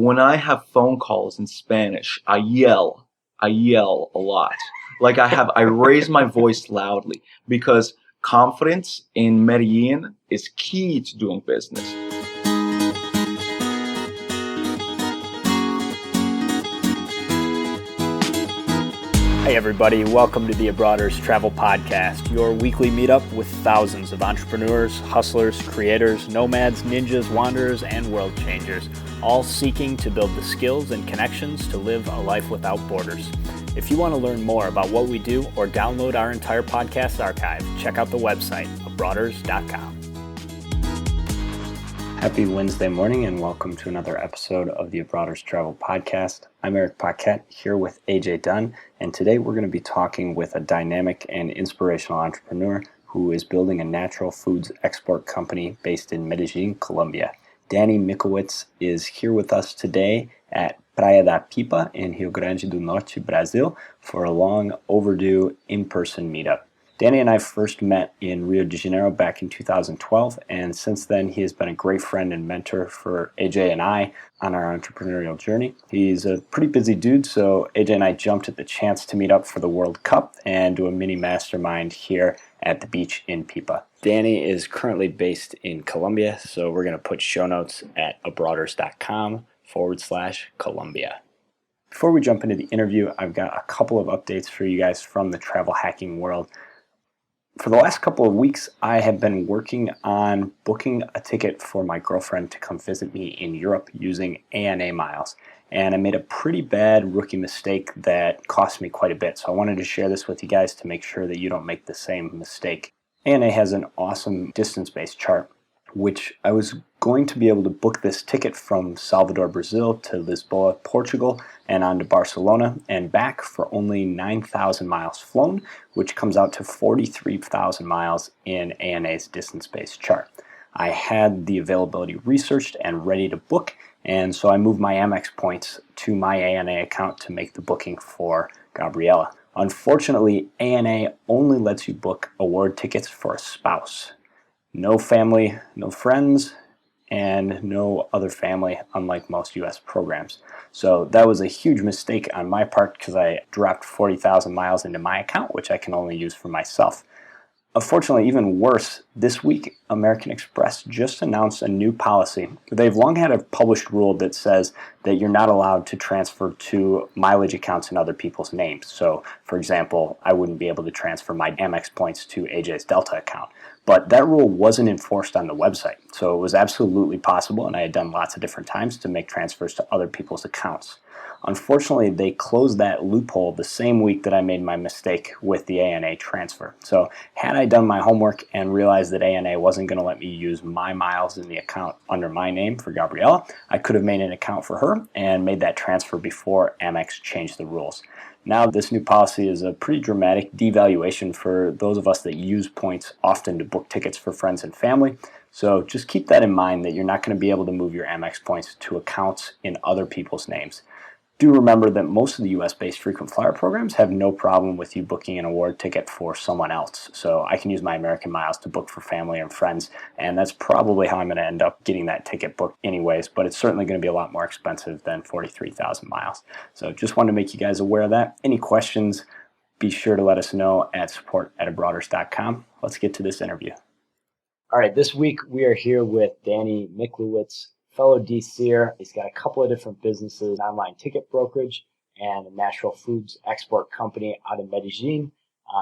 when I have phone calls in Spanish, I yell a lot. Like I raise my voice loudly because confidence in Medellin is key to doing business. Hey everybody, welcome to the Abroaders Travel Podcast, your weekly meetup with thousands of entrepreneurs, hustlers, creators, nomads, ninjas, wanderers, and world changers, all seeking to build the skills and connections to live a life without borders. If you want to learn more about what we do or download our entire podcast archive, check out the website, abroaders.com. Happy Wednesday morning and welcome to another episode of the Abroaders Travel Podcast. I'm Eric Paquette here with AJ Dunn, and today we're going to be talking with a dynamic and inspirational entrepreneur who is building a natural foods export company based in Medellin, Colombia. Danny Mikulewicz is here with us today at Praia da Pipa in Rio Grande do Norte, Brazil, for a long overdue in-person meetup. Danny and I first met in Rio de Janeiro back in 2012, and since then he has been a great friend and mentor for AJ and I on our entrepreneurial journey. He's a pretty busy dude, so AJ and I jumped at the chance to meet up for the World Cup and do a mini mastermind here at the beach in Pipa. Danny is currently based in Colombia, so we're going to put show notes at abroaders.com/Colombia. Before we jump into the interview, I've got a couple of updates for you guys from the travel hacking world. For the last couple of weeks, I have been working on booking a ticket for my girlfriend to come visit me in Europe using ANA miles. And I made a pretty bad rookie mistake that cost me quite a bit. So I wanted to share this with you guys to make sure that you don't make the same mistake. ANA has an awesome distance-based chart, which I was going to be able to book this ticket from Salvador, Brazil to Lisboa, Portugal, and on to Barcelona and back for only 9,000 miles flown, which comes out to 43,000 miles in ANA's distance-based chart. I had the availability researched and ready to book, and so I moved my Amex points to my ANA account to make the booking for Gabriella. Unfortunately, ANA only lets you book award tickets for a spouse. No family, no friends, and no other family, unlike most U.S. programs. So that was a huge mistake on my part because I dropped 40,000 miles into my account, which I can only use for myself. Unfortunately, even worse, this week, American Express just announced a new policy. They've long had a published rule that says that you're not allowed to transfer to mileage accounts in other people's names. So, for example, I wouldn't be able to transfer my Amex points to AJ's Delta account. But that rule wasn't enforced on the website. So it was absolutely possible, and I had done lots of different times to make transfers to other people's accounts. Unfortunately, they closed that loophole the same week that I made my mistake with the ANA transfer. So had I done my homework and realized that ANA wasn't going to let me use my miles in the account under my name for Gabriella, I could have made an account for her and made that transfer before Amex changed the rules. Now this new policy is a pretty dramatic devaluation for those of us that use points often to book tickets for friends and family. So just keep that in mind that you're not going to be able to move your Amex points to accounts in other people's names. Do remember that most of the US-based frequent flyer programs have no problem with you booking an award ticket for someone else. So I can use my American miles to book for family and friends, and that's probably how I'm going to end up getting that ticket booked anyways, but it's certainly going to be a lot more expensive than 43,000 miles. So just wanted to make you guys aware of that. Any questions, be sure to let us know at support@abroaders.com. Let's get to this interview. All right, this week we are here with Danny Mikulewicz, fellow DCer. He's got a couple of different businesses, an online ticket brokerage and a natural foods export company out of Medellin.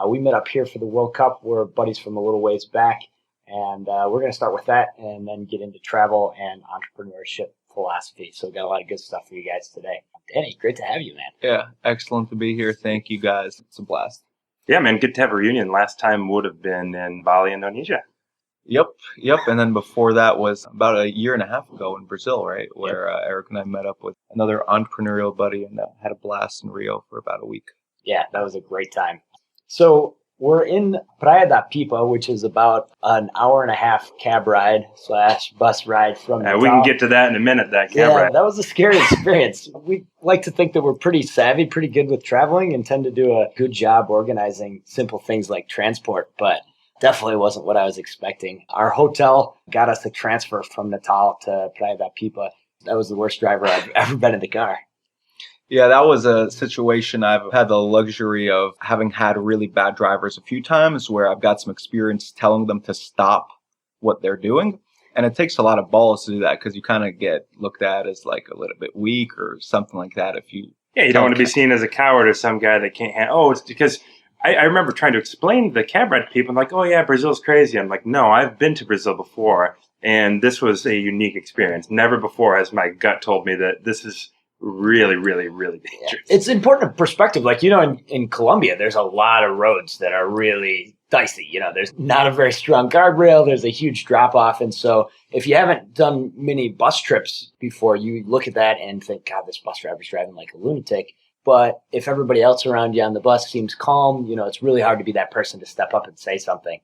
We met up here for the World Cup. We're buddies from a little ways back, and we're going to start with that and then get into travel and entrepreneurship philosophy. So we've got a lot of good stuff for you guys today. Danny, great to have you, man. Yeah, excellent to be here. Thank you, guys. It's a blast. Yeah, man, good to have a reunion. Last time would have been in Bali, Indonesia. Yep. And then before that was about a year and a half ago in Brazil, right? Where Eric and I met up with another entrepreneurial buddy and had a blast in Rio for about a week. Yeah, that was a great time. So we're in Praia da Pipa, which is about an hour and a half cab ride / bus ride from the We can get to that in a minute, that cab ride. That was a scary experience. We like to think that we're pretty savvy, pretty good with traveling, and tend to do a good job organizing simple things like transport, but definitely wasn't what I was expecting. Our hotel got us a transfer from Natal to Praia da Pipa That was the worst driver I've ever been in the car. Yeah, that was a situation. I've had the luxury of having had really bad drivers a few times where I've got some experience telling them to stop what they're doing. And it takes a lot of balls to do that because you kind of get looked at as like a little bit weak or something like that if you... Yeah, you don't want to be seen as a coward or some guy that can't handle... Oh, it's because I remember trying to explain the cab ride to people. I'm like, oh yeah, Brazil's crazy. I'm like, no, I've been to Brazil before. And this was a unique experience. Never before has my gut told me that this is really, really, really dangerous. It's important perspective. Like, in Colombia, there's a lot of roads that are really dicey. There's not a very strong guardrail. There's a huge drop off. And so if you haven't done many bus trips before, you look at that and think, God, this bus driver's driving like a lunatic. But if everybody else around you on the bus seems calm, it's really hard to be that person to step up and say something.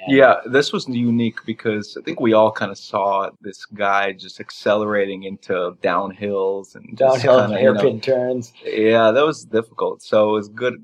Yeah, this was unique because I think we all kind of saw this guy just accelerating into downhills and downhill hairpin turns. Yeah, that was difficult. So it was good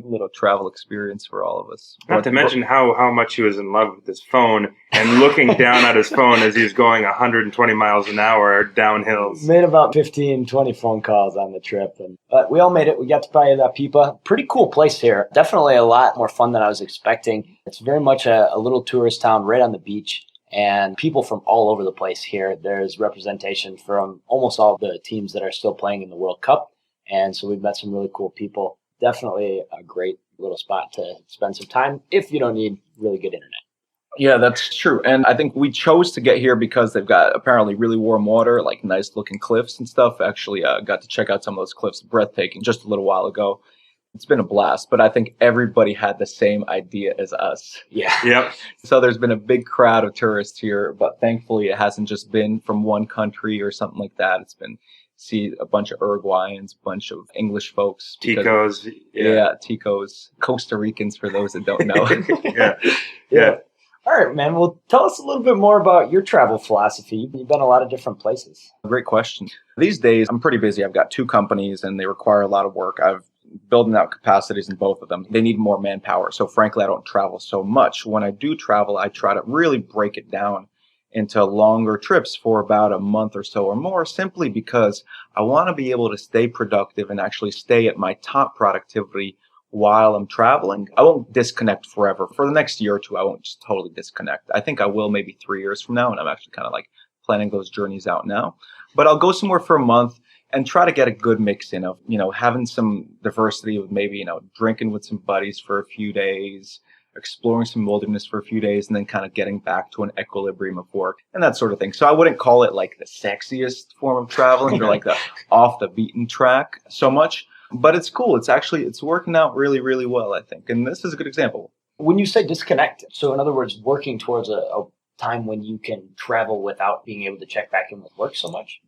little travel experience for all of us. Not to mention how much he was in love with his phone and looking down at his phone as he was going 120 miles an hour down hills. Made about 15, 20 phone calls on the trip. But we all made it. We got to Playa da Pipa. Pretty cool place here. Definitely a lot more fun than I was expecting. It's very much a little tourist town right on the beach. And people from all over the place here. There's representation from almost all the teams that are still playing in the World Cup. And so we've met some really cool people. Definitely a great little spot to spend some time if you don't need really good internet. Yeah, that's true. And I think we chose to get here because they've got apparently really warm water, like nice looking cliffs and stuff. Actually, got to check out some of those cliffs, breathtaking, just a little while ago. It's been a blast, but I think everybody had the same idea as us. Yeah. Yep. So there's been a big crowd of tourists here, but thankfully it hasn't just been from one country or something like that. It's been see a bunch of Uruguayans, a bunch of English folks. Ticos. Yeah, Ticos. Costa Ricans, for those that don't know. Yeah. All right, man. Well, tell us a little bit more about your travel philosophy. You've been a lot of different places. Great question. These days, I'm pretty busy. I've got 2 companies and they require a lot of work. I've building out capacities in both of them. They need more manpower. So frankly, I don't travel so much. When I do travel, I try to really break it down into longer trips for about a month or so or more, simply because I want to be able to stay productive and actually stay at my top productivity while I'm traveling. I won't disconnect forever. For the next year or 2, I won't just totally disconnect. I think I will maybe 3 years from now, and I'm actually kind of like planning those journeys out now. But I'll go somewhere for a month and try to get a good mix in of, having some diversity of maybe, drinking with some buddies for a few days, exploring some wilderness for a few days, and then kind of getting back to an equilibrium of work and that sort of thing. So I wouldn't call it like the sexiest form of traveling or like the off the beaten track so much, but it's cool. It's working out really, really well, I think. And this is a good example. When you say disconnect, so in other words, working towards a time when you can travel without being able to check back in with work so much?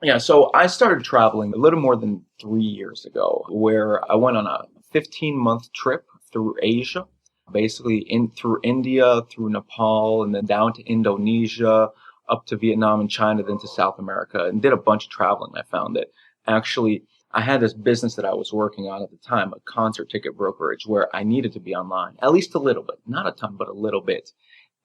Yeah, so I started traveling a little more than 3 years ago, where I went on a 15-month trip through Asia, basically through India, through Nepal, and then down to Indonesia, up to Vietnam and China, then to South America, and did a bunch of traveling. I found that actually I had this business that I was working on at the time, a concert ticket brokerage, where I needed to be online, at least a little bit, not a ton, but a little bit.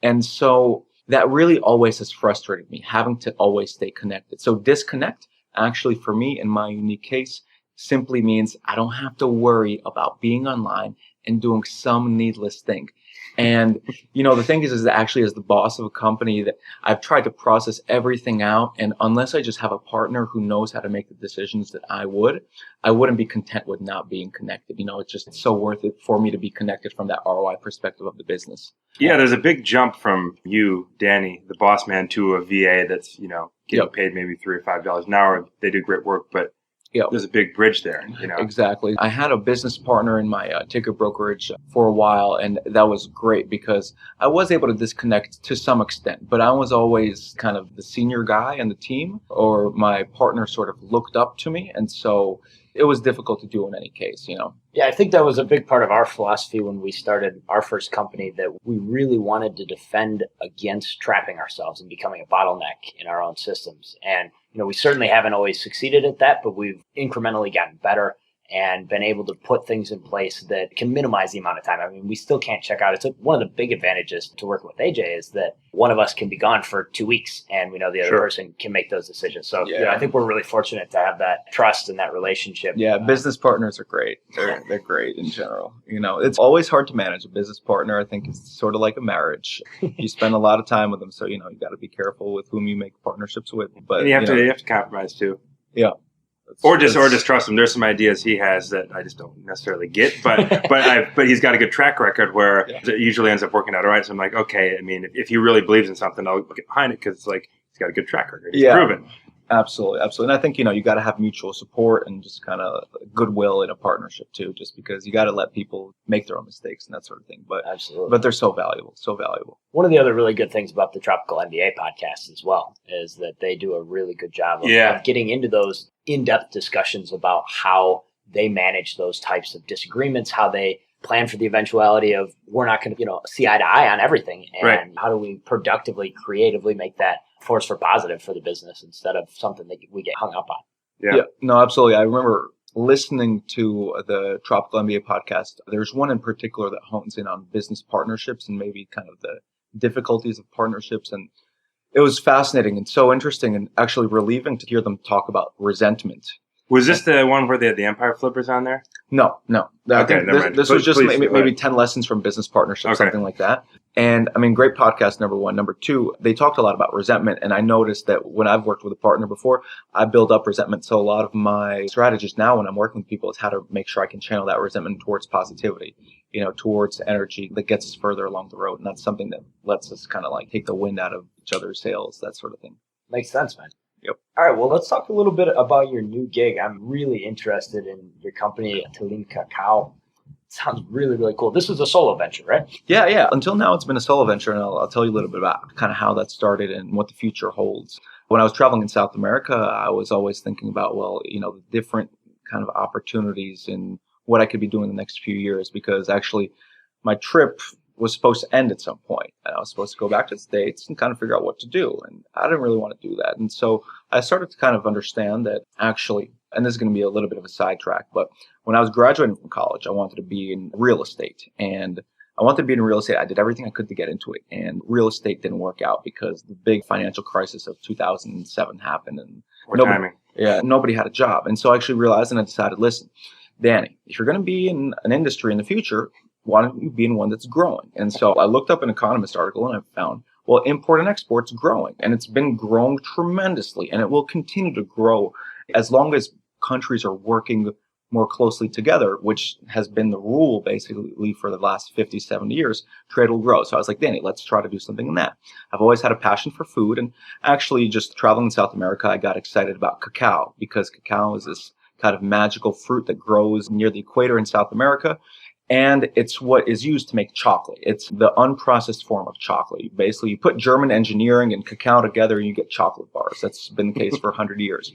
And so that really always has frustrated me, having to always stay connected. So disconnect, actually, for me, in my unique case, simply means I don't have to worry about being online and doing some needless thing. And, the thing is that actually as the boss of a company that I've tried to process everything out. And unless I just have a partner who knows how to make the decisions that I wouldn't be content with not being connected. It's so worth it for me to be connected from that ROI perspective of the business. Yeah, there's a big jump from you, Danny, the boss man, to a VA that's, getting paid maybe $3 or $5 an hour. They do great work, but there's a big bridge there, Exactly. I had a business partner in my ticket brokerage for a while, and that was great because I was able to disconnect to some extent, but I was always kind of the senior guy in the team, or my partner sort of looked up to me, and so it was difficult to do in any case, Yeah, I think that was a big part of our philosophy when we started our first company, that we really wanted to defend against trapping ourselves and becoming a bottleneck in our own systems. And, we certainly haven't always succeeded at that, but we've incrementally gotten better. and been able to put things in place that can minimize the amount of time. I mean, we still can't check out. It's one of the big advantages to working with AJ is that one of us can be gone for 2 weeks and we know the other person can make those decisions. So I think we're really fortunate to have that trust and that relationship. Yeah, business partners are great. They're great in general. It's always hard to manage a business partner. I think it's sort of like a marriage. You spend a lot of time with them, so you got to be careful with whom you make partnerships with. But and you have to compromise too. Yeah. Or just trust him. There's some ideas he has that I just don't necessarily get, but he's got a good track record where it usually ends up working out all right. So I'm like, okay, I mean, if he really believes in something, I'll get behind it because it's like he's got a good track record. He's proven. Absolutely. And I think, you got to have mutual support and just kind of goodwill in a partnership too, just because you got to let people make their own mistakes and that sort of thing. But absolutely. But they're so valuable, so valuable. One of the other really good things about the Tropical MBA podcast as well is that they do a really good job of getting into those in-depth discussions about how they manage those types of disagreements, how they plan for the eventuality of we're not going to, see eye to eye on everything. And how do we productively, creatively make that force for positive for the business instead of something that we get hung up on. Yeah, no, absolutely. I remember listening to the Tropical MBA podcast. There's one in particular that hones in on business partnerships and maybe kind of the difficulties of partnerships. And it was fascinating and so interesting and actually relieving to hear them talk about resentment. Was this the one where they had the Empire Flippers on there? No. I Okay, think this was just maybe 10 lessons from business partnership, something like that. And I mean, great podcast, number one. Number two, they talked a lot about resentment. And I noticed that when I've worked with a partner before, I build up resentment. So a lot of my strategies now when I'm working with people is how to make sure I can channel that resentment towards positivity, towards energy that gets us further along the road. And that's something that lets us kind of like take the wind out of each other's sails, that sort of thing. Makes sense, man. Yep. All right. Well, let's talk a little bit about your new gig. I'm really interested in your company, Talim Cacao. It sounds really, really cool. This is a solo venture, right? Yeah. Until now, it's been a solo venture, and I'll tell you a little bit about kind of how that started and what the future holds. When I was traveling in South America, I was always thinking about, the different kind of opportunities and what I could be doing the next few years, because actually my trip was supposed to end at some point. And I was supposed to go back to the States and kind of figure out what to do. And I didn't really want to do that. And so I started to kind of understand that actually, and this is going to be a little bit of a sidetrack, but when I was graduating from college, I wanted to be in real estate. And I wanted to be in real estate. I did everything I could to get into it. And real estate didn't work out because the big financial crisis of 2007 happened. And nobody had a job. And so I actually realized and I decided, listen, Danny, if you're going to be in an industry in the future, why don't you be in one that's growing? And so I looked up an Economist article and I found, import and export's growing. And it's been growing tremendously. And it will continue to grow as long as countries are working more closely together, which has been the rule basically for the last 50, 70 years. Trade will grow. So I was like, Danny, let's try to do something in that. I've always had a passion for food. And actually just traveling in South America, I got excited about cacao because cacao is this kind of magical fruit that grows near the equator in South America. And it's what is used to make chocolate. It's the unprocessed form of chocolate. You put German engineering and cacao together and you get chocolate bars. That's been the case for 100 years.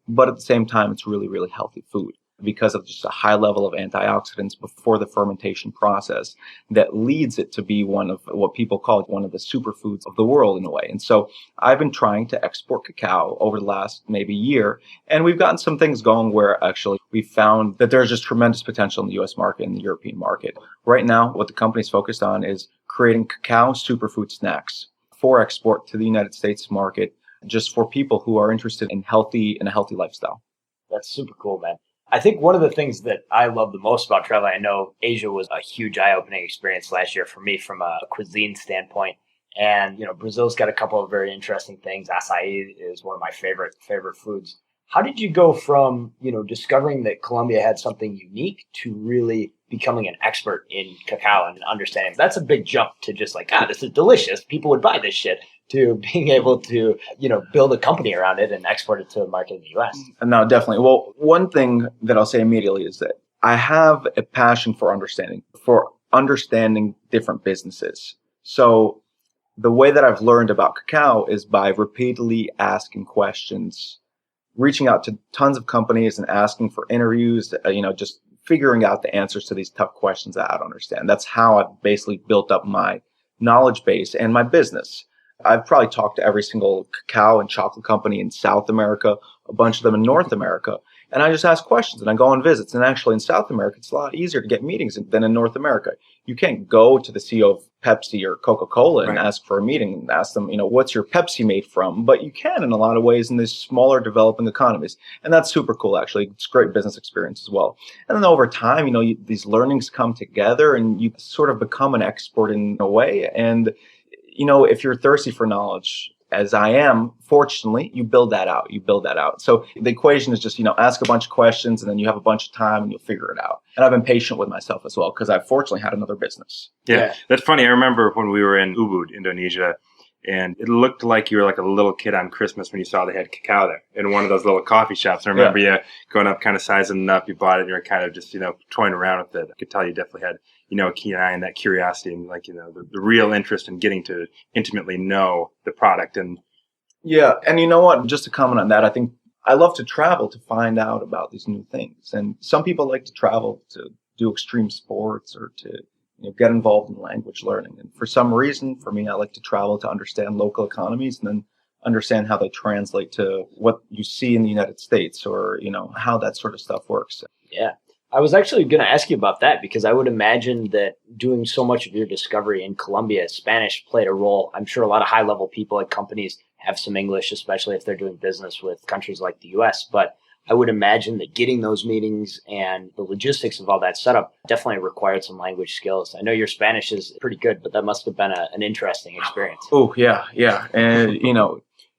But at the same time, it's really, really healthy food because of just a high level of antioxidants before the fermentation process that leads it to be one of what people call one of the superfoods of the world in a way. And so I've been trying to export cacao over the last maybe year, and we've gotten some things going where actually we found that there's just tremendous potential in the US market and the European market. Right now, what the company's focused on is creating cacao superfood snacks for export to the United States market, just for people who are interested in a healthy lifestyle. That's super cool, man. I think one of the things that I love the most about traveling, I know Asia was a huge eye-opening experience last year for me from a cuisine standpoint. And, Brazil's got a couple of very interesting things. Acai is one of my favorite foods. How did you go from, discovering that Colombia had something unique to really becoming an expert in cacao and understanding? That's a big jump to just like, this is delicious. People would buy this shit, to being able to, build a company around it and export it to a market in the U.S. No, definitely. Well, one thing that I'll say immediately is that I have a passion for understanding different businesses. So the way that I've learned about cacao is by repeatedly asking questions, reaching out to tons of companies and asking for interviews, just figuring out the answers to these tough questions that I don't understand. That's how I've basically built up my knowledge base and my business. I've probably talked to every single cacao and chocolate company in South America, a bunch of them in North America. And I just ask questions and I go on visits. And actually in South America, it's a lot easier to get meetings than in North America. You can't go to the CEO of Pepsi or Coca-Cola and ask for a meeting and ask them, what's your Pepsi made from? But you can in a lot of ways in these smaller developing economies. And that's super cool, actually. It's great business experience as well. And then over time, these learnings come together and you sort of become an expert in a way. And, if you're thirsty for knowledge, as I am, fortunately, you build that out. So the equation is just, ask a bunch of questions and then you have a bunch of time and you'll figure it out. And I've been patient with myself as well because I've fortunately had another business. Yeah, that's funny. I remember when we were in Ubud, Indonesia, and it looked like you were like a little kid on Christmas when you saw they had cacao there in one of those little coffee shops. I remember you going up, kind of sizing it up. You bought it and you were kind of just, toying around with it. I could tell you definitely had, a keen eye and that curiosity and like, the real interest in getting to intimately know the product. And yeah. And you know what? Just to comment on that, I think I love to travel to find out about these new things. And some people like to travel to do extreme sports or to get involved in language learning. And for some reason, for me, I like to travel to understand local economies and then understand how they translate to what you see in the United States or, how that sort of stuff works. Yeah. I was actually going to ask you about that because I would imagine that doing so much of your discovery in Colombia, Spanish played a role. I'm sure a lot of high-level people at companies have some English, especially if they're doing business with countries like the U.S., but I would imagine that getting those meetings and the logistics of all that setup definitely required some language skills. I know your Spanish is pretty good, but that must have been an interesting experience. Oh, yeah. And,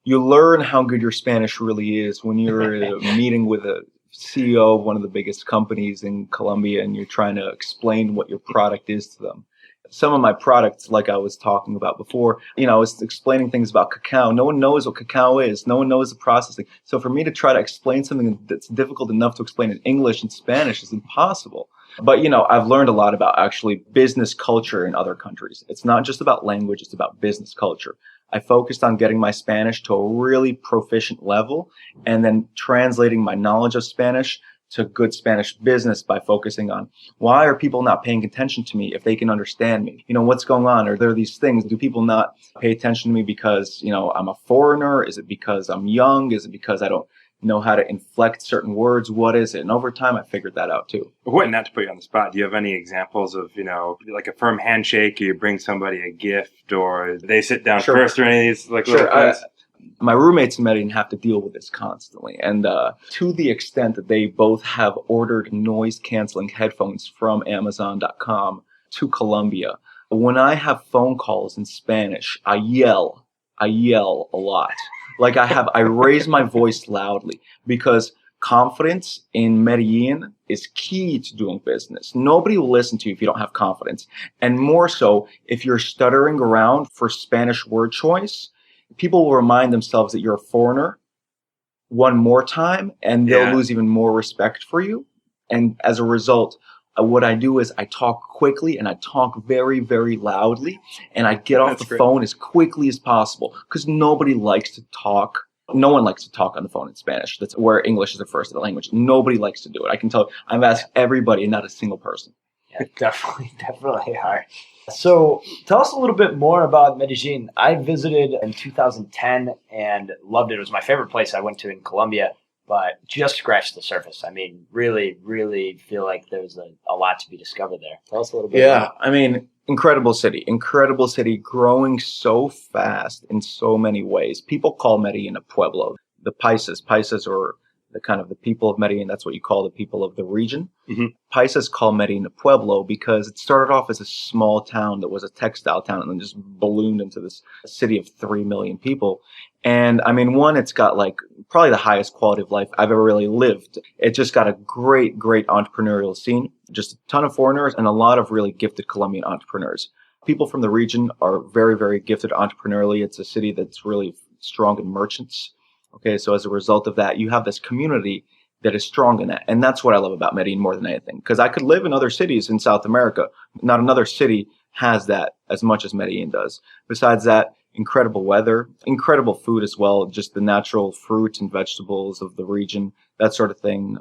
you learn how good your Spanish really is when you're in a meeting with a CEO of one of the biggest companies in Colombia and you're trying to explain what your product is to them. Some of my products, like I was talking about before, I was explaining things about cacao. No one knows what cacao is. No one knows the processing. So for me to try to explain something that's difficult enough to explain in English and Spanish is impossible. But, I've learned a lot about actually business culture in other countries. It's not just about language. It's about business culture. I focused on getting my Spanish to a really proficient level and then translating my knowledge of Spanish to good Spanish business by focusing on why are people not paying attention to me if they can understand me? What's going on? Are there these things? Do people not pay attention to me because, I'm a foreigner? Is it because I'm young? Is it because I don't know how to inflect certain words? What is it? And over time, I figured that out too. What, not to put you on the spot, do you have any examples of, like a firm handshake, or you bring somebody a gift, or they sit down first, or any of these little things? My roommates in Medellin have to deal with this constantly. And to the extent that they both have ordered noise-canceling headphones from Amazon.com to Colombia, when I have phone calls in Spanish, I yell a lot. Like I raise my voice loudly because confidence in Medellin is key to doing business. Nobody will listen to you if you don't have confidence. And more so, if you're stuttering around for Spanish word choice, people will remind themselves that you're a foreigner one more time and they'll lose even more respect for you. And as a result, what I do is I talk quickly and I talk very, very loudly and I get off the phone as quickly as possible because nobody likes to talk. No one likes to talk on the phone in Spanish. That's where English is the first language. Nobody likes to do it. I can tell. I've asked everybody and not a single person. Yeah, definitely hard. So tell us a little bit more about Medellin. I visited in 2010 and loved it. It was my favorite place I went to in Colombia, but just scratched the surface. I mean, really, really feel like there's a lot to be discovered there. Tell us a little bit. Yeah, I mean, incredible city, growing so fast in so many ways. People call Medellin a pueblo. The Paisas or the people of Medellin, that's what you call the people of the region. Mm-hmm. Paisas call Medellin a pueblo because it started off as a small town that was a textile town and then just ballooned into this city of 3 million people. And I mean, one, it's got probably the highest quality of life I've ever really lived. It just got a great, great entrepreneurial scene, just a ton of foreigners and a lot of really gifted Colombian entrepreneurs. People from the region are very, very gifted entrepreneurially. It's a city that's really strong in merchants. Okay, so as a result of that, you have this community that is strong in that. And that's what I love about Medellin more than anything. Because I could live in other cities in South America. Not another city has that as much as Medellin does. Besides that, incredible weather, incredible food as well, just the natural fruits and vegetables of the region, that sort of thing.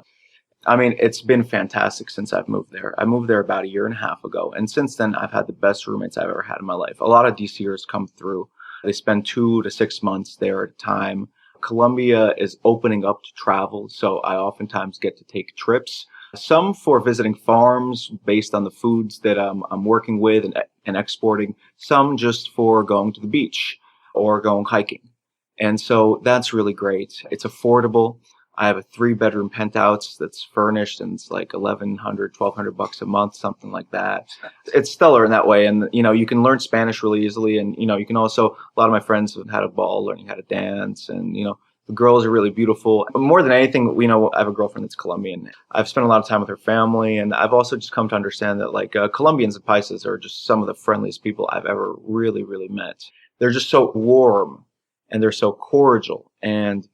I mean, it's been fantastic since I've moved there. I moved there about 1.5 years ago. And since then, I've had the best roommates I've ever had in my life. A lot of DCers come through. They spend 2 to 6 months there at a time. Colombia is opening up to travel, so I oftentimes get to take trips. Some for visiting farms based on the foods that I'm working with and exporting. Some just for going to the beach or going hiking. And so that's really great. It's affordable. I have a 3-bedroom penthouse that's furnished, and it's like $1,100 a month, something like that. It's stellar in that way. And, you can learn Spanish really easily. And, you can also, a lot of my friends have had a ball learning how to dance, and, the girls are really beautiful. More than anything, I have a girlfriend that's Colombian. I've spent a lot of time with her family, and I've also just come to understand that Colombians and Paisas are just some of the friendliest people I've ever really, really met. They're just so warm, and they're so cordial, and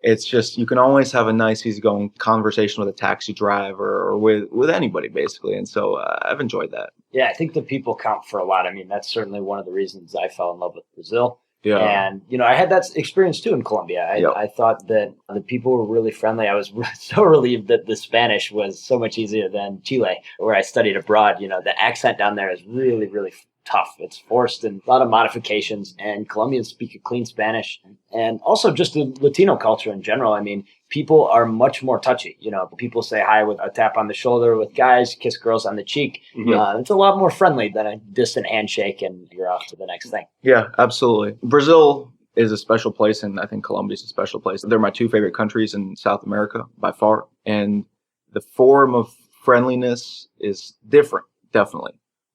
it's just, you can always have a nice, easygoing conversation with a taxi driver or with anybody, basically. And so I've enjoyed that. Yeah, I think the people count for a lot. I mean, that's certainly one of the reasons I fell in love with Brazil. Yeah. And, I had that experience too in Colombia. I thought that the people were really friendly. I was so relieved that the Spanish was so much easier than Chile, where I studied abroad. The accent down there is really, really tough. It's forced and a lot of modifications, and Colombians speak a clean Spanish. And also just the Latino culture in general. I mean, people are much more touchy. People say hi with a tap on the shoulder with guys, kiss girls on the cheek. Mm-hmm. It's a lot more friendly than a distant handshake and you're off to the next thing. Yeah, absolutely. Brazil is a special place, and I think Colombia is a special place. They're my 2 favorite countries in South America by far. And the form of friendliness is different, definitely.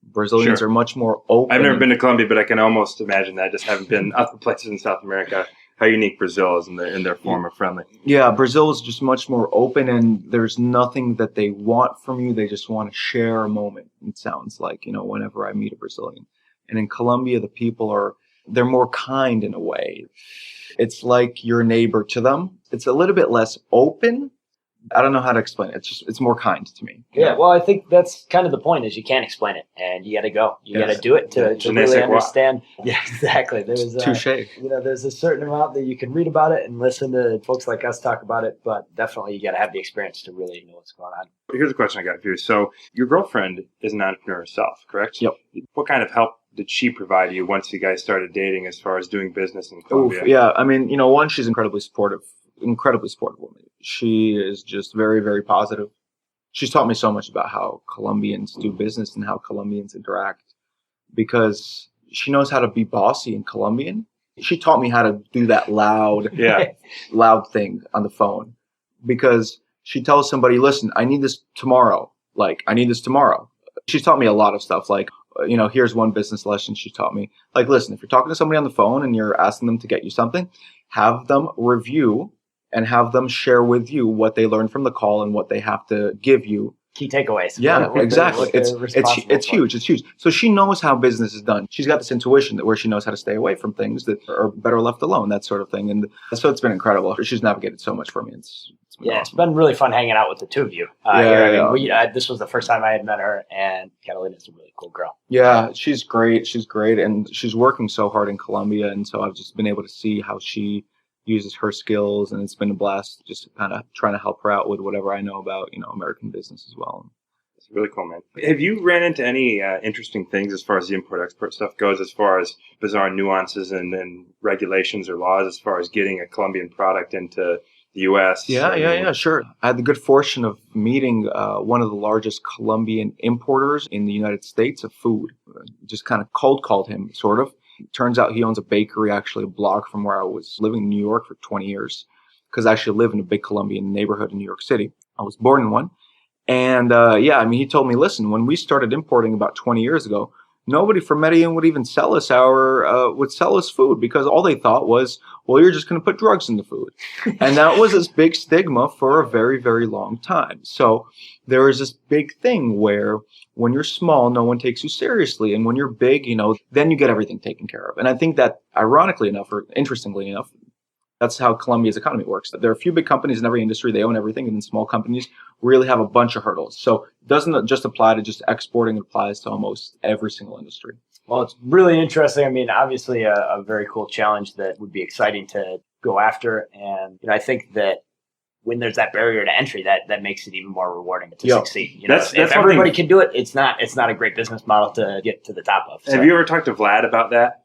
Brazilians are much more open. I've never been to Colombia, but I can almost imagine that. I just haven't been other places in South America. How unique Brazil is in their form of friendly. Yeah, Brazil is just much more open, and there's nothing that they want from you. They just want to share a moment. It sounds like, whenever I meet a Brazilian. And in Colombia, the people they're more kind in a way. It's like your neighbor to them. It's a little bit less open. I don't know how to explain it. It's more kind to me. Yeah, well, I think that's kind of the point is you can't explain it, and you got to go. You got to do it to really understand. Yeah, exactly. There's touché. There's a certain amount that you can read about it and listen to folks like us talk about it, but definitely you got to have the experience to really know what's going on. Here's a question I got for you. So your girlfriend is an entrepreneur herself, correct? Yep. What kind of help did she provide you once you guys started dating as far as doing business in Colombia? Yeah, I mean, one, she's incredibly supportive woman. She is just very, very positive. She's taught me so much about how Colombians do business and how Colombians interact, because she knows how to be bossy in Colombian. She taught me how to do that loud thing on the phone, because she tells somebody, listen, I need this tomorrow. I need this tomorrow. She's taught me a lot of stuff. Here's one business lesson she taught me. Listen, if you're talking to somebody on the phone and you're asking them to get you something, have them review and have them share with you what they learned from the call and what they have to give you. Key takeaways. Yeah, exactly. It's huge. It's huge. So she knows how business is done. She's got this intuition where she knows how to stay away from things that are better left alone, that sort of thing. And so it's been incredible. She's navigated so much for me. It's been awesome. It's been really fun hanging out with the two of you. This was the first time I had met her, and Catalina's a really cool girl. Yeah, she's great. And she's working so hard in Colombia. And so I've just been able to see how she uses her skills, and it's been a blast just kind of trying to help her out with whatever I know about, American business as well. It's really cool, man. Have you ran into any interesting things as far as the import-export stuff goes, as far as bizarre nuances and regulations or laws as far as getting a Colombian product into the U.S.? Yeah, sure. I had the good fortune of meeting one of the largest Colombian importers in the United States of food. Just kind of cold called him, sort of. Turns out he owns a bakery actually a block from where I was living in New York for 20 years, because I actually live in a big Colombian neighborhood in New York City. I was born in one. And he told me, listen, when we started importing about 20 years ago, nobody from Medellin would even sell us food, because all they thought was, well, you're just going to put drugs in the food. And that was this big stigma for a very, very long time. So there is this big thing where when you're small, no one takes you seriously. And when you're big, then you get everything taken care of. And I think that ironically enough, or interestingly enough, that's how Colombia's economy works. There are a few big companies in every industry. They own everything. And then small companies really have a bunch of hurdles. So it doesn't just apply to just exporting. It applies to almost every single industry. Well, it's really interesting. I mean, obviously a very cool challenge that would be exciting to go after. And I think that when there's that barrier to entry, that makes it even more rewarding to succeed. If everybody can do it, it's not a great business model to get to the top of. So. Have you ever talked to Vlad about that?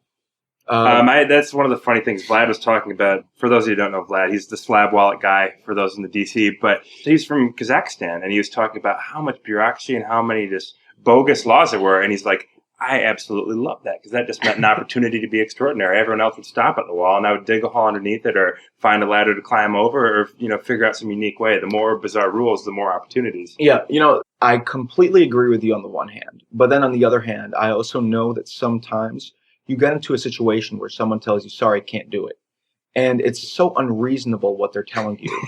That's one of the funny things Vlad was talking about. For those of you who don't know Vlad, he's the slab wallet guy for those in the DC, but he's from Kazakhstan, and he was talking about how much bureaucracy and how many just bogus laws there were. And he's like, I absolutely love that because that just meant an opportunity to be extraordinary. Everyone else would stop at the wall, and I would dig a hole underneath it or find a ladder to climb over or, figure out some unique way. The more bizarre rules, the more opportunities. Yeah, I completely agree with you on the one hand. But then on the other hand, I also know that sometimes you get into a situation where someone tells you, sorry, can't do it. And it's so unreasonable what they're telling you.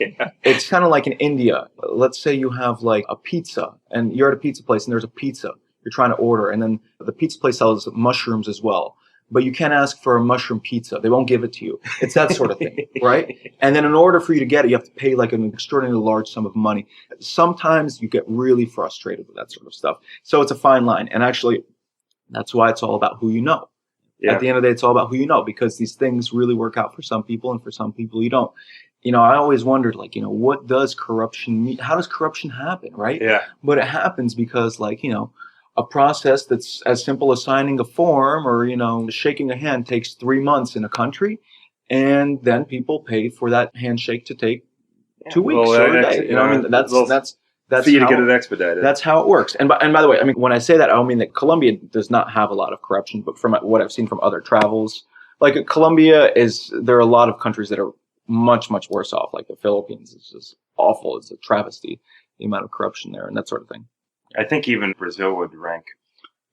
Yeah. It's kind of like in India. Let's say you have like a pizza and you're at a pizza place and there's a pizza you're trying to order. And then the pizza place sells mushrooms as well. But you can't ask for a mushroom pizza. They won't give it to you. It's that sort of thing, right? And then in order for you to get it, you have to pay like an extraordinarily large sum of money. Sometimes you get really frustrated with that sort of stuff. So it's a fine line. And actually, that's why it's all about who you know. Yeah. At the end of the day, it's all about who you know, because these things really work out for some people and for some people you don't. I always wondered, what does corruption mean? How does corruption happen, right? Yeah. But it happens because, a process that's as simple as signing a form or, shaking a hand takes 3 months in a country. And then people pay for that handshake to take 2 weeks or a day. That's fee to get it expedited. That's how it works. And by the way, when I say that, I don't mean that Colombia does not have a lot of corruption, but from what I've seen from other travels, like Colombia there are a lot of countries that are much, much worse off. Like the Philippines is just awful. It's a travesty, the amount of corruption there and that sort of thing. I think even Brazil would rank.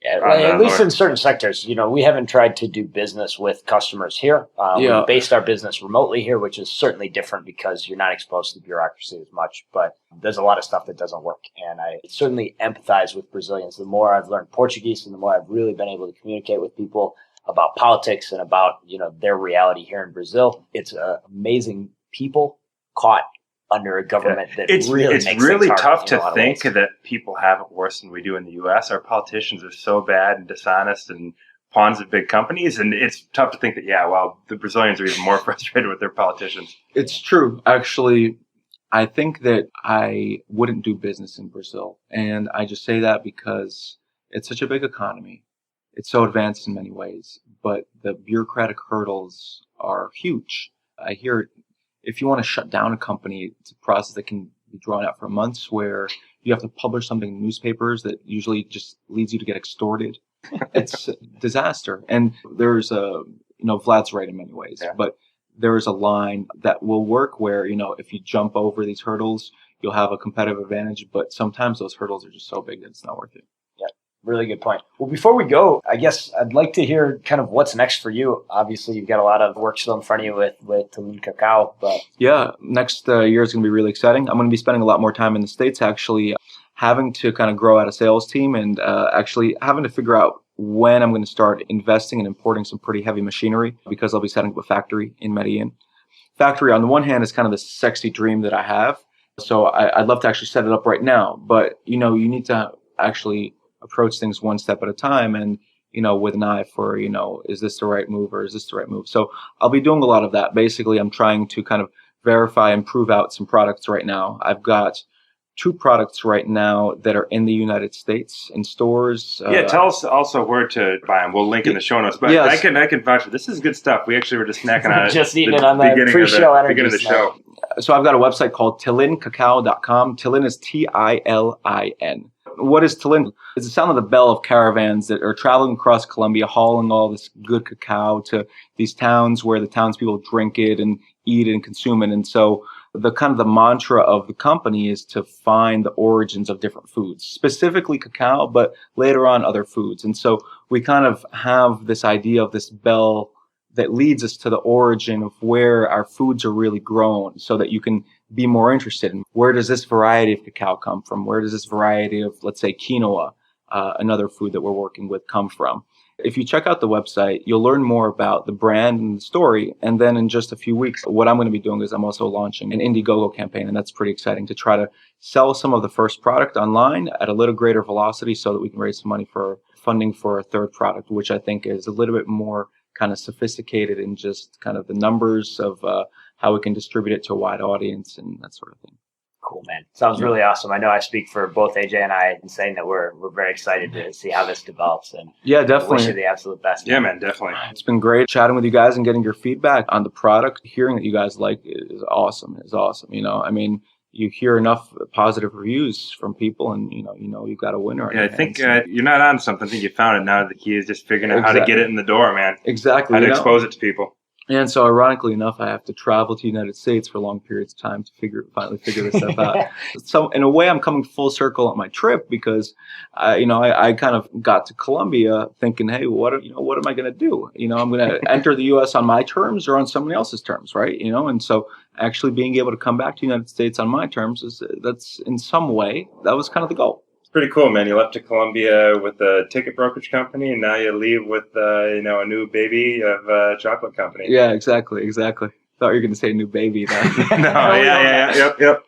Yeah, at least in certain sectors. We haven't tried to do business with customers here. We based our business remotely here, which is certainly different because you're not exposed to bureaucracy as much. But there's a lot of stuff that doesn't work. And I certainly empathize with Brazilians. The more I've learned Portuguese and the more I've really been able to communicate with people about politics and about, their reality here in Brazil, it's amazing people caught under a government that it's makes really hard, tough to think that people have it worse than we do in the U.S. Our politicians are so bad and dishonest and pawns of big companies, and it's tough to think that the Brazilians are even more frustrated with their politicians. It's true, actually. I think that I wouldn't do business in Brazil, and I just say that because it's such a big economy. It's so advanced in many ways, but the bureaucratic hurdles are huge. I hear if you want to shut down a company, it's a process that can be drawn out for months where you have to publish something in newspapers that usually just leads you to get extorted. It's a disaster. And there's Vlad's right in many ways, but there is a line that will work where, if you jump over these hurdles, you'll have a competitive advantage. But sometimes those hurdles are just so big that it's not worth it. Really good point. Well, before we go, I guess I'd like to hear kind of what's next for you. Obviously, you've got a lot of work still in front of you with Talin Cacao. But yeah, next year is going to be really exciting. I'm going to be spending a lot more time in the States, actually, having to kind of grow out a sales team and actually having to figure out when I'm going to start investing and importing some pretty heavy machinery because I'll be setting up a factory in Medellin. Factory, on the one hand, is kind of the sexy dream that I have. So I'd love to actually set it up right now. But, you need to actually approach things one step at a time and, with an eye for, is this the right move or is this the right move? So I'll be doing a lot of that. Basically, I'm trying to kind of verify and prove out some products right now. I've got 2 products right now that are in the United States in stores. Tell us also where to buy them. We'll link in the show notes. But yes. I can vouch for this. Is good stuff. We actually were just snacking on it. Just eating it on the pre-show beginning of the show. So I've got a website called tilincacao.com. Tilin is Tilin. What is Tilin? It's the sound of the bell of caravans that are traveling across Colombia, hauling all this good cacao to these towns where the townspeople drink it and eat it and consume it. And so the kind of the mantra of the company is to find the origins of different foods, specifically cacao, but later on other foods. And so we kind of have this idea of this bell that leads us to the origin of where our foods are really grown so that you can be more interested in where does this variety of cacao come from? Where does this variety of, let's say, quinoa, another food that we're working with, come from? If you check out the website, you'll learn more about the brand and the story. And then in just a few weeks, what I'm going to be doing is I'm also launching an Indiegogo campaign. And that's pretty exciting to try to sell some of the first product online at a little greater velocity so that we can raise some money for funding for a third product, which I think is a little bit more kind of sophisticated in just kind of the numbers of how we can distribute it to a wide audience and that sort of thing. Cool, man. Sounds really awesome. I know I speak for both AJ and I in saying that we're very excited to see how this develops, and Yeah, wish definitely. you the absolute best. Yeah, man, definitely. It's been great chatting with you guys and getting your feedback on the product. Hearing that you guys like it is awesome. You know, I mean, you hear enough positive reviews from people, and you know you've got a winner. Yeah, I think you're not on something. I think you found it now. The key is just figuring out how to get it in the door, man. Exactly. How to expose it to people. And so, ironically enough, I have to travel to the United States for long periods of time to finally figure this stuff out. So, in a way, I'm coming full circle on my trip because, I kind of got to Colombia thinking, hey, what am I going to do? You know, I'm going to enter the U.S. on my terms or on somebody else's terms, right? You know, and so actually being able to come back to the United States on my terms that's in some way that was kind of the goal. Pretty cool, man. You left to Colombia with a ticket brokerage company, and now you leave with, a new baby of a chocolate company. Yeah, exactly. Thought you were going to say new baby. Yep.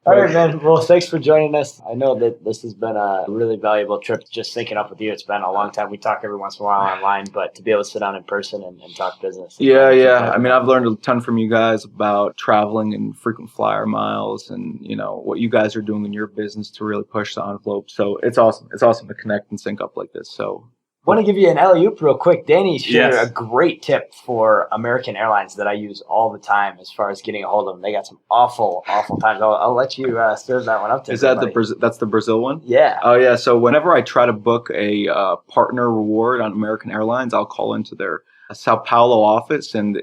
All right, man. Well, thanks for joining us. I know that this has been a really valuable trip just syncing up with you. It's been a long time. We talk every once in a while online, but to be able to sit down in person and talk business. Yeah. I mean, I've learned a ton from you guys about traveling and frequent flyer miles and, you know, what you guys are doing in your business to really push the envelope. So it's awesome. It's awesome to connect and sync up like this. So I want to give you an alley-oop real quick. Danny shared Yes. a great tip for American Airlines that I use all the time as far as getting a hold of them. They got some awful times. I'll let you serve that one up to is that everybody. that's the Brazil one? Yeah. Oh, yeah. So whenever I try to book a partner reward on American Airlines, I'll call into their Sao Paulo office and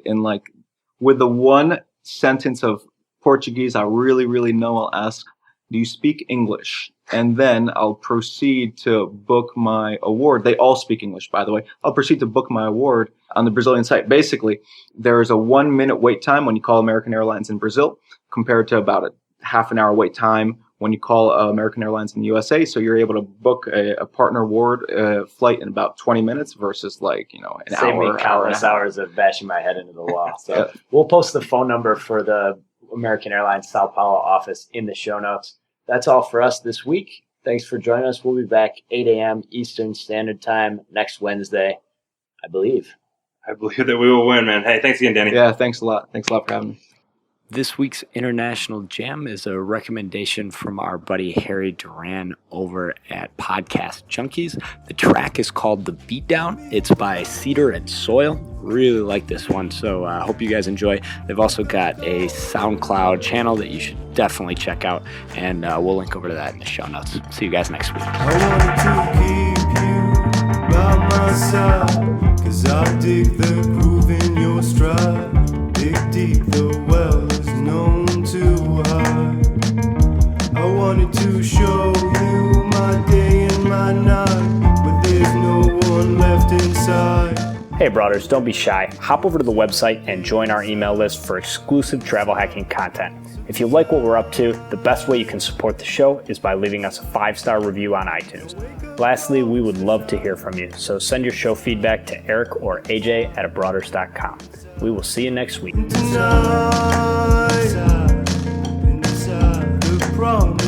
with the one sentence of Portuguese I really, really know, I'll ask, do you speak English? And then I'll proceed to book my award. They all speak English, by the way. I'll proceed to book my award on the Brazilian site. Basically, there is a 1 minute wait time when you call American Airlines in Brazil compared to about a half an hour wait time when you call American Airlines in the USA. So you're able to book a partner award flight in about 20 minutes versus an Save hour. me countless hours of bashing my head into the wall. So we'll post the phone number for the American Airlines Sao Paulo office in the show notes. That's all for us this week. Thanks for joining us. We'll be back 8 a.m. Eastern Standard Time next Wednesday, I believe. I believe that we will win, man. Hey, thanks again, Danny. Yeah, thanks a lot. Thanks a lot for having me. This week's International Jam is a recommendation from our buddy Harry Duran over at Podcast Junkies. The track is called The Beatdown. It's by Cedar and Soil. Really like this one, so I hope you guys enjoy. They've also got a SoundCloud channel that you should definitely check out, and we'll link over to that in the show notes. See you guys next week. I wanted to keep you by my side, 'cause I dig the groove in your stride. Dig deep, the well is known to hide. I wanted to show you my day and my night, but there's no one left inside. Hey Brothers, don't be shy. Hop over to the website and join our email list for exclusive travel hacking content. If you like what we're up to, the best way you can support the show is by leaving us a 5-star review on iTunes. Lastly, we would love to hear from you, so send your show feedback to Eric or AJ at abroaders.com. We will see you next week. Tonight, inside the promise.